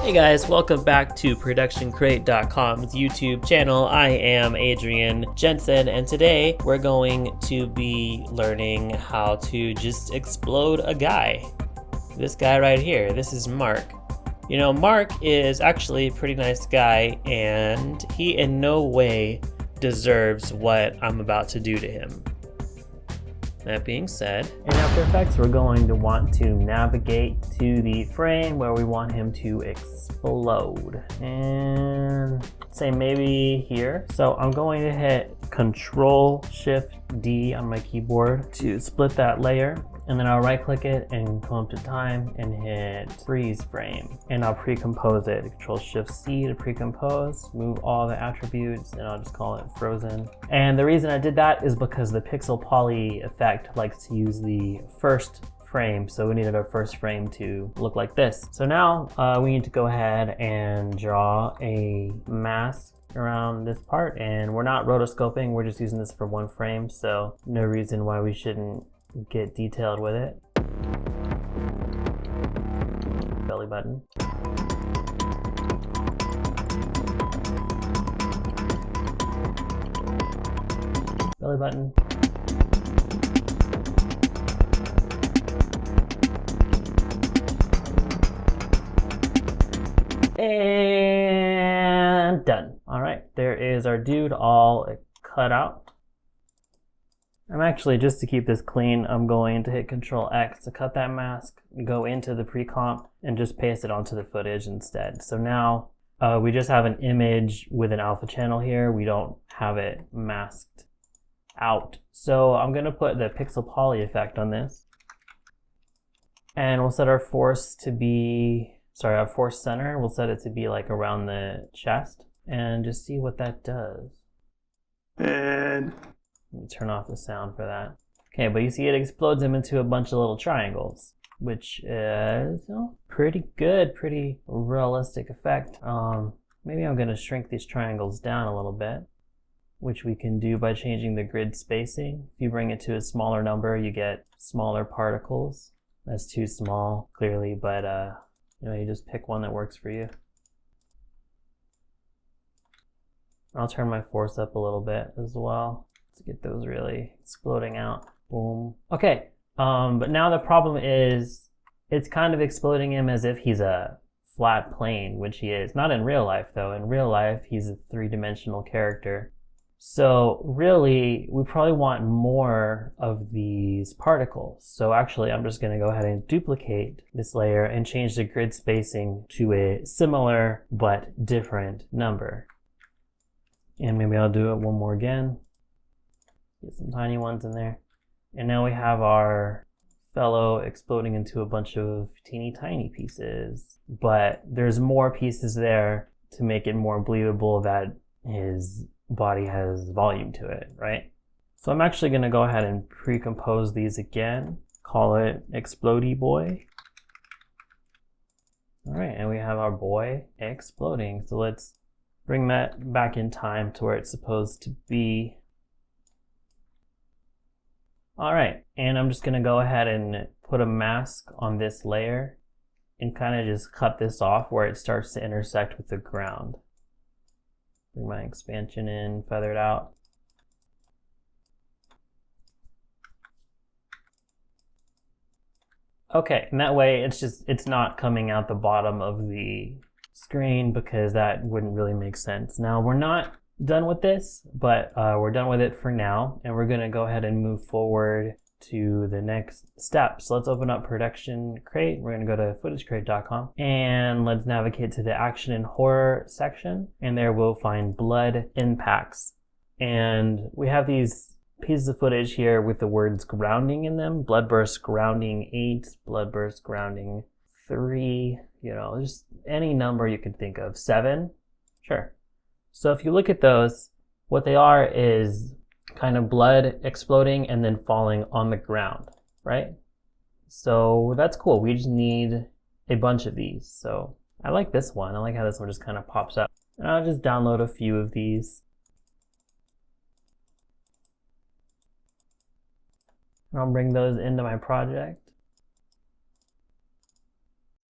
Hey guys, welcome back to ProductionCrate.com's YouTube channel. I am Adrian Jensen, and today we're going to be learning how to just explode a guy. This guy right here, this is Mark. You know, Mark is actually a pretty nice guy, and he in no way deserves what I'm about to do to him. That being said, in After Effects, we're going to want to navigate to the frame where we want him to explode. And say maybe here. So I'm going to hit Control-Shift-D on my keyboard to split that layer. And then I'll right click it and come up to time and hit freeze frame. And I'll pre-compose it. Control-Shift-C to pre-compose, move all the attributes, and I'll just call it frozen. And the reason I did that is because the pixel poly effect likes to use the first frame. So we needed our first frame to look like this. So now we need to go ahead and draw a mask around this part. And we're not rotoscoping, we're just using this for one frame. So no reason why we shouldn't get detailed with it. Belly button. Belly button. And done. All right, there is our dude all cut out. I'm actually, just to keep this clean, I'm going to hit Control X to cut that mask, go into the pre-comp, and just paste it onto the footage instead. So now we just have an image with an alpha channel here. We don't have it masked out. So I'm going to put the pixel poly effect on this. And we'll set our force to be, our force center, we'll set it to be like around the chest, and just see what that does. And let me turn off the sound for that. Okay, but you see it explodes him into a bunch of little triangles, which is pretty good, pretty realistic effect. Maybe I'm gonna shrink these triangles down a little bit, which we can do by changing the grid spacing. If you bring it to a smaller number, you get smaller particles. That's too small, clearly, but you just pick one that works for you. I'll turn my force up a little bit as well to get those really exploding out. Boom. Okay, but now the problem is it's kind of exploding him as if he's a flat plane, which he is. Not in real life though. In real life, he's a three-dimensional character. So really, we probably want more of these particles. So actually, I'm just gonna go ahead and duplicate this layer and change the grid spacing to a similar but different number. And maybe I'll do it one more again. Get some tiny ones in there. And now we have our fellow exploding into a bunch of teeny tiny pieces. But there's more pieces there to make it more believable that his body has volume to it, right? So I'm actually going to go ahead and pre-compose these again. Call it Explodey Boy. All right, and we have our boy exploding. So let's bring that back in time to where it's supposed to be. All right, and I'm just gonna go ahead and put a mask on this layer and kind of just cut this off where it starts to intersect with the ground. Bring my expansion in, feather it out. Okay, and that way it's not coming out the bottom of the screen because that wouldn't really make sense. Now we're not done with this, but we're done with it for now, and we're gonna go ahead and move forward to the next step. So let's open up Production Crate. We're gonna go to FootageCrate.com and let's navigate to the Action and Horror section, and there we'll find Blood Impacts. And we have these pieces of footage here with the words grounding in them. Bloodburst grounding 8, Bloodburst grounding 3, just any number you can think of. 7, sure. So if you look at those, what they are is kind of blood exploding and then falling on the ground. right? So that's cool. We just need a bunch of these. So I like this one. I like how this one just kind of pops up. And I'll just download a few of these. And I'll bring those into my project.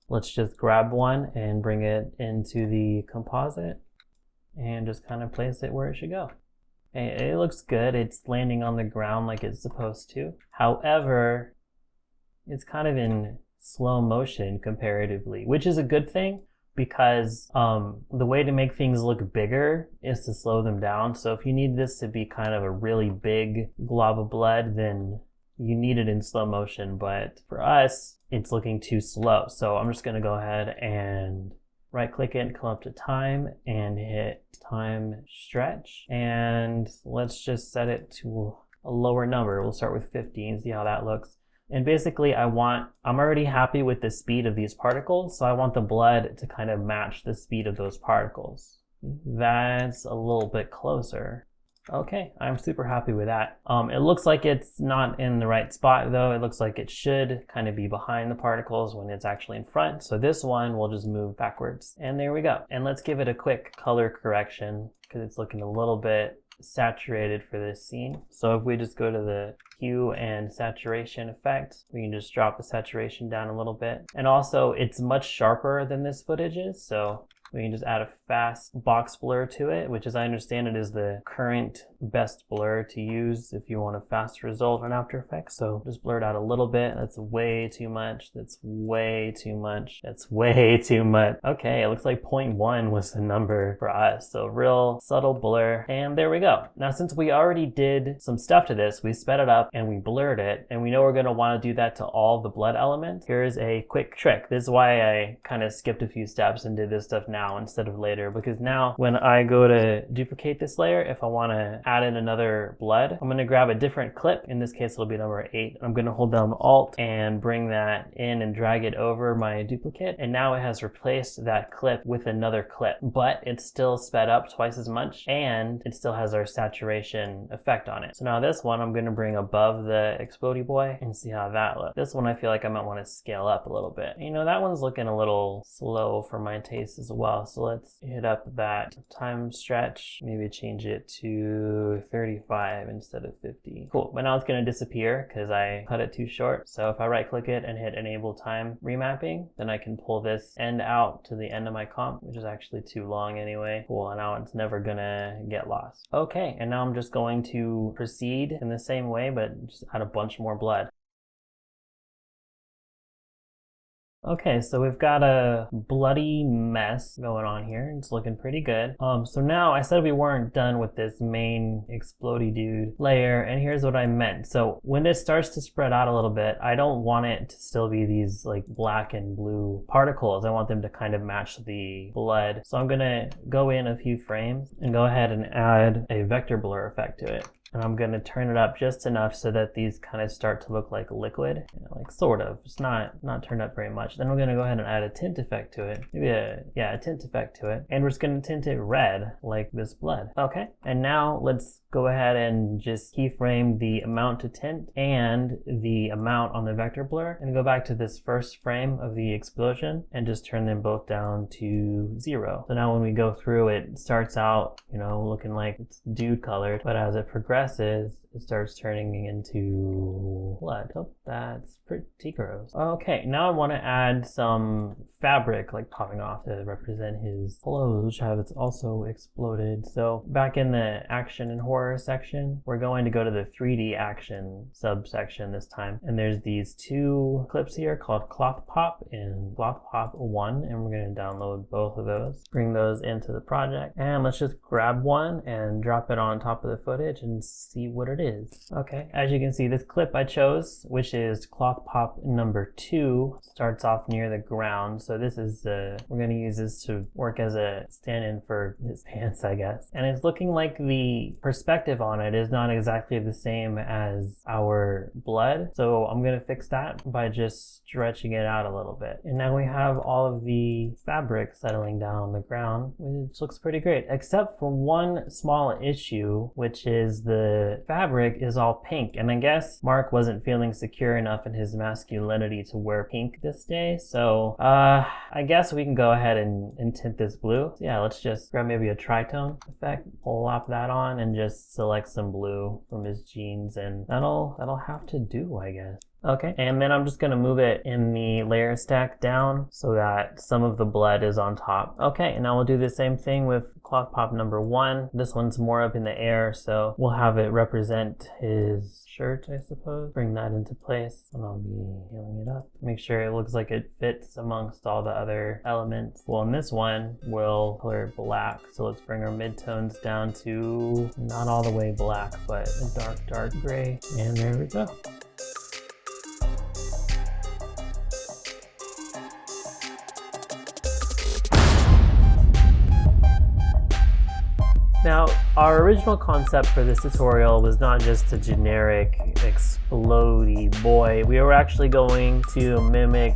Let's just grab one and bring it into the composite and just kind of place it where it should go. It looks good. It's landing on the ground like it's supposed to. However, it's kind of in slow motion comparatively, which is a good thing because the way to make things look bigger is to slow them down. So if you need this to be kind of a really big glob of blood, then you need it in slow motion. But for us, it's looking too slow. So I'm just going to go ahead and right click it, come up to time and hit time stretch. And let's just set it to a lower number. We'll start with 50 and see how that looks. And basically I'm already happy with the speed of these particles. So I want the blood to kind of match the speed of those particles. That's a little bit closer. Okay, I'm super happy with that. It looks like it's not in the right spot though. It looks like it should kind of be behind the particles when it's actually in front. So this one will just move backwards. And there we go. And let's give it a quick color correction because it's looking a little bit saturated for this scene. So if we just go to the hue and saturation effect, we can just drop the saturation down a little bit. And also it's much sharper than this footage is. So we can just add a fast box blur to it, which as I understand it is the current best blur to use if you want a fast result on After Effects. So just blur it out a little bit. That's way too much. That's way too much. That's way too much. Okay, it looks like 0.1 was the number for us. So real subtle blur. And there we go. Now since we already did some stuff to this, we sped it up and we blurred it. And we know we're going to want to do that to all the blood elements. Here's a quick trick. This is why I kind of skipped a few steps and did this stuff now instead of later, because now when I go to duplicate this layer, if I want to add in another blood, I'm going to grab a different clip. In this case, it'll be number 8. I'm going to hold down Alt and bring that in and drag it over my duplicate. And now it has replaced that clip with another clip, but it's still sped up twice as much and it still has our saturation effect on it. So now this one, I'm going to bring above the Explodey Boy and see how that looks. This one, I feel like I might want to scale up a little bit. You know, that one's looking a little slow for my taste as well. So let's hit up that time stretch, maybe change it to 35 instead of 50. Cool, but now it's going to disappear because I cut it too short. So if I right click it and hit enable time remapping, then I can pull this end out to the end of my comp, which is actually too long anyway. Cool, and now it's never gonna get lost. Okay, and now I'm just going to proceed in the same way, but just add a bunch more blood. Okay, so we've got a bloody mess going on here. It's looking pretty good. So now I said we weren't done with this main explodey dude layer, and here's what I meant. So when this starts to spread out a little bit, I don't want it to still be these like black and blue particles. I want them to kind of match the blood. So I'm gonna go in a few frames and go ahead and add a vector blur effect to it. And I'm going to turn it up just enough so that these kind of start to look like liquid, you know, like sort of. It's not turned up very much. Then we're going to go ahead and add a tint effect to it. Maybe a tint effect to it. And we're just going to tint it red like this blood. Okay. And now let's go ahead and just keyframe the amount to tint and the amount on the vector blur and go back to this first frame of the explosion and just turn them both down to 0. So now when we go through, it starts out, you know, looking like it's dude colored, but as it progresses, it starts turning into blood. Oh, that's pretty gross. Okay, now I want to add some fabric like popping off to represent his clothes, which have also exploded. So back in the action and horror section, we're going to go to the 3D action subsection this time. And there's these two clips here called Cloth Pop and Cloth Pop 1, and we're going to download both of those, bring those into the project, and let's just grab one and drop it on top of the footage and see what it is. Okay, as you can see, this clip I chose, which is Cloth Pop number 2, starts off near the ground. So this is we're going to use this to work as a stand-in for his pants, I guess. And it's looking like the perspective on it is not exactly the same as our blood. So I'm going to fix that by just stretching it out a little bit. And now we have all of the fabric settling down on the ground, which looks pretty great, except for one small issue, which is the the fabric is all pink. And I guess Mark wasn't feeling secure enough in his masculinity to wear pink this day. So I guess we can go ahead and tint this blue. So yeah, let's just grab maybe a tritone effect, plop that on, and just select some blue from his jeans, and that'll have to do, I guess. Okay, and then I'm just gonna move it in the layer stack down so that some of the blood is on top. Okay, and now we'll do the same thing with cloth pop number 1. This one's more up in the air, so we'll have it represent his shirt, I suppose. Bring that into place, and I'll be healing it up. Make sure it looks like it fits amongst all the other elements. Well, in this one, we'll color it black. So let's bring our midtones down to not all the way black, but a dark gray. And there we go. Now, our original concept for this tutorial was not just a generic explodey boy. We were actually going to mimic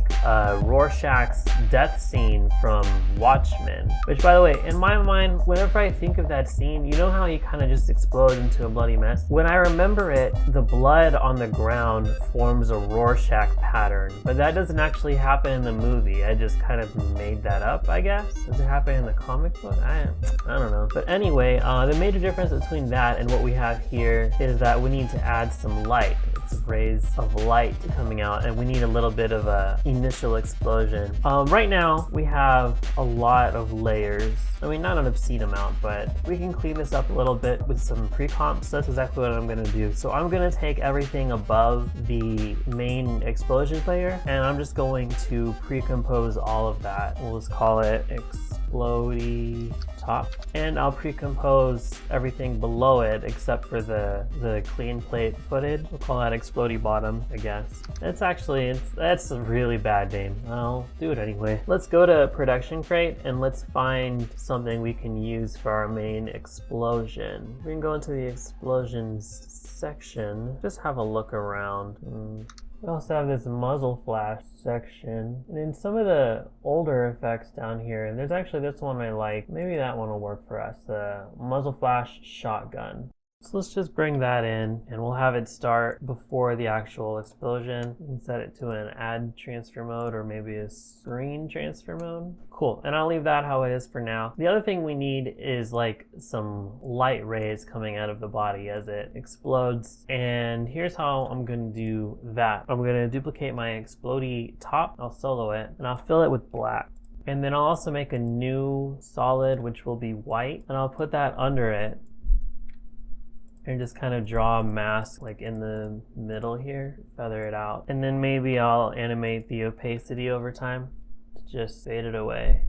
Rorschach's death scene from Watchmen. Which, by the way, in my mind, whenever I think of that scene, you know how he kind of just explodes into a bloody mess? When I remember it, the blood on the ground forms a Rorschach pattern. But that doesn't actually happen in the movie. I just kind of made that up, I guess. Does it happen in the comic book? I don't know. But anyway, the major difference between that and what we have here is that we need to add some light. It's rays of light coming out, and we need a little bit of a initial explosion. Right now, we have a lot of layers. I mean, not an obscene amount, but we can clean this up a little bit with some pre-comp. So that's exactly what I'm going to do. So I'm going to take everything above the main explosion layer, and I'm just going to pre-compose all of that. We'll just call it explodey top, and I'll pre-compose everything below it except for the clean plate footage. We'll call that explodey bottom, I guess. That's a really bad name. I'll do it anyway. Let's go to production crate and let's find something we can use for our main explosion. We can go into the explosions section, just have a look around. We also have this muzzle flash section, and then some of the older effects down here, and there's actually this one I like. Maybe that one will work for us, the muzzle flash shotgun. So let's just bring that in, and we'll have it start before the actual explosion and set it to an add transfer mode or maybe a screen transfer mode. Cool, and I'll leave that how it is for now. The other thing we need is like some light rays coming out of the body as it explodes, and here's how I'm going to do that. I'm going to duplicate my explodey top, I'll solo it, and I'll fill it with black. And then I'll also make a new solid, which will be white, and I'll put that under it. And just kind of draw a mask like in the middle here, feather it out. And then maybe I'll animate the opacity over time to just fade it away.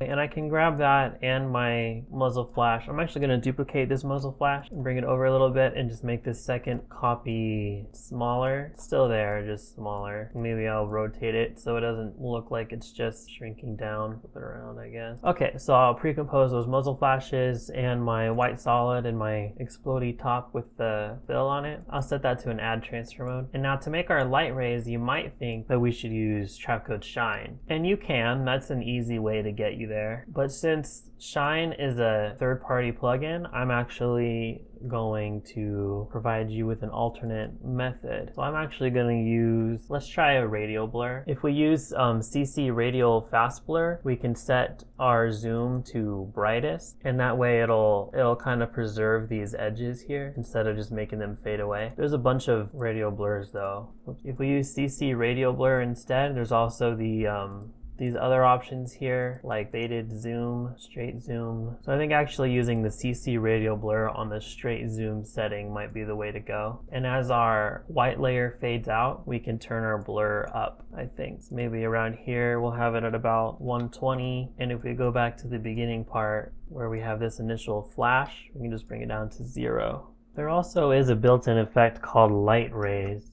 And I can grab that and my muzzle flash. I'm actually going to duplicate this muzzle flash and bring it over a little bit and just make this second copy smaller. It's still there, just smaller. Maybe I'll rotate it so it doesn't look like it's just shrinking down. Flip it around, I guess. Okay, so I'll pre-compose those muzzle flashes and my white solid and my explodey top with the fill on it. I'll set that to an add transfer mode. And now to make our light rays, you might think that we should use Trapcode Shine. And you can, that's an easy way to get you there. But since Shine is a third-party plugin, I'm actually going to provide you with an alternate method. So I'm actually going to use, let's try a radial blur. If we use CC Radial Fast Blur, we can set our zoom to brightest, and that way it'll kind of preserve these edges here instead of just making them fade away. There's a bunch of radial blurs though. If we use CC Radial Blur instead, there's also these other options here, like faded zoom, straight zoom. So I think actually using the CC Radial Blur on the straight zoom setting might be the way to go. And as our white layer fades out, we can turn our blur up, I think. So maybe around here, we'll have it at about 120. And if we go back to the beginning part where we have this initial flash, we can just bring it down to 0. There also is a built-in effect called light rays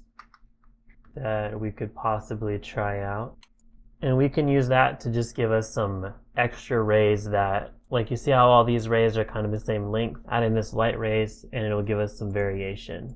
that we could possibly try out. And we can use that to just give us some extra rays that, like you see how all these rays are kind of the same length, add in this light rays and it'll give us some variation.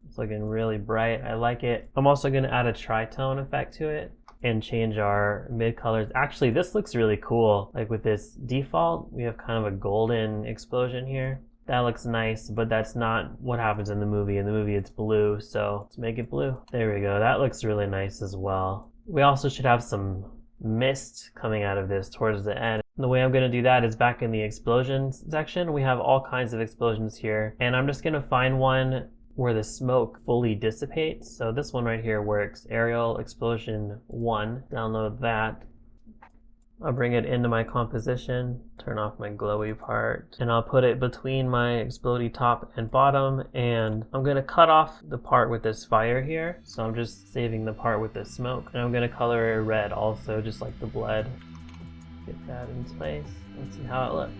It's looking really bright, I like it. I'm also going to add a tritone effect to it and change our mid colors. Actually, this looks really cool. Like with this default, we have kind of a golden explosion here. That looks nice, but that's not what happens in the movie. In the movie it's blue, so let's make it blue. There we go, that looks really nice as well. We also should have some mist coming out of this towards the end. And the way I'm going to do that is back in the explosions section. We have all kinds of explosions here, and I'm just going to find one where the smoke fully dissipates. So this one right here works. Aerial Explosion 1, download that. I'll bring it into my composition, turn off my glowy part, and I'll put it between my explodey top and bottom, and I'm going to cut off the part with this fire here. So I'm just saving the part with the smoke, and I'm going to color it red also, just like the blood. Get that in place and see how it looks.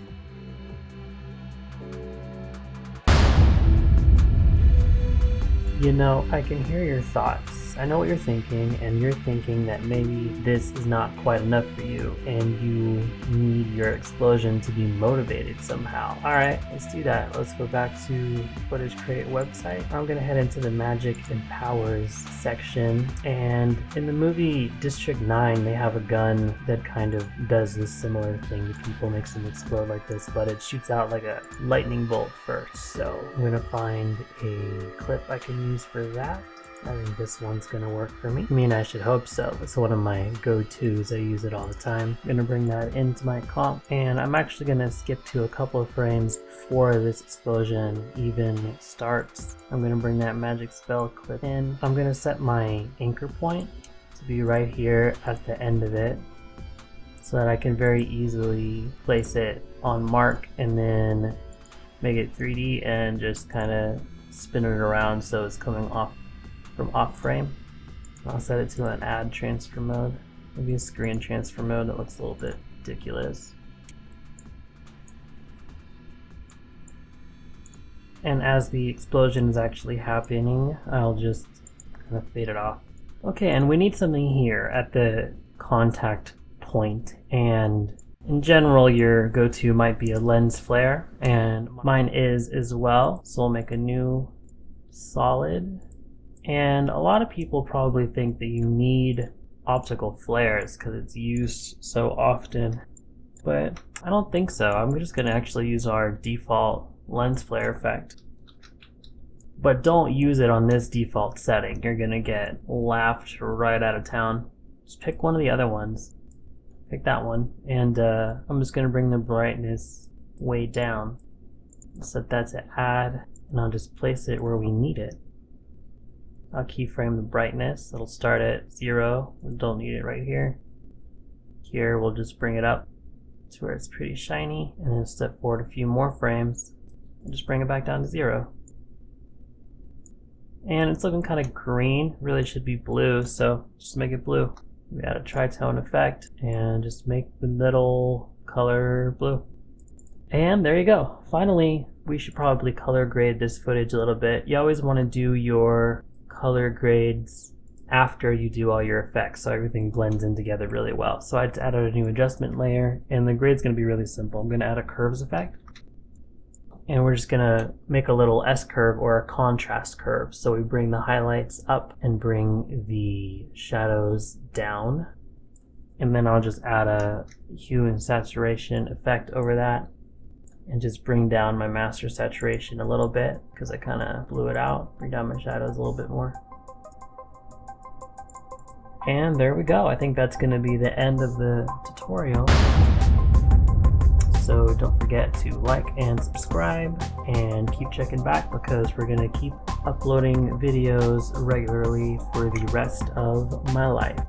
You know, I can hear your thoughts. I know what you're thinking, and you're thinking that maybe this is not quite enough for you and you need your explosion to be motivated somehow. Alright, let's do that. Let's go back to the Footage Crate website. I'm going to head into the Magic and Powers section, and in the movie District 9 they have a gun that kind of does this similar thing to people, makes them explode like this, but it shoots out like a lightning bolt first. So I'm going to find a clip I can use for that. I think this one's gonna work for me. I mean, I should hope so. It's one of my go-tos. I use it all the time. I'm gonna bring that into my comp, and I'm actually gonna skip to a couple of frames before this explosion even starts. I'm gonna bring that magic spell clip in. I'm gonna set my anchor point to be right here at the end of it, so that I can very easily place it on mark and then make it 3D and just kind of spin it around so it's coming off from off frame. I'll set it to an add transfer mode, maybe a screen transfer mode. That looks a little bit ridiculous. And as the explosion is actually happening, I'll just kind of fade it off. Okay, and we need something here at the contact point, and in general your go-to might be a lens flare, and mine is as well. So we'll make a new solid. And a lot of people probably think that you need optical flares because it's used so often, but I don't think so. I'm just going to actually use our default lens flare effect. But don't use it on this default setting. You're going to get laughed right out of town. Just pick one of the other ones. Pick that one, and I'm just going to bring the brightness way down. Set that to add, and I'll just place it where we need it. I'll keyframe the brightness. It'll start at 0. We don't need it right here. Here we'll just bring it up to where it's pretty shiny, and then step forward a few more frames and just bring it back down to 0. And it's looking kind of green. Really should be blue, so just make it blue. We add a tritone effect and just make the middle color blue. And there you go. Finally, we should probably color grade this footage a little bit. You always want to do your color grades after you do all your effects, so everything blends in together really well. So I added a new adjustment layer, and the grade's going to be really simple. I'm going to add a curves effect, and we're just going to make a little S-curve or a contrast curve. So we bring the highlights up and bring the shadows down, and then I'll just add a hue and saturation effect over that, and just bring down my master saturation a little bit because I kind of blew it out. Bring down my shadows a little bit more. And there we go. I think that's going to be the end of the tutorial. So don't forget to like and subscribe, and keep checking back because we're going to keep uploading videos regularly for the rest of my life.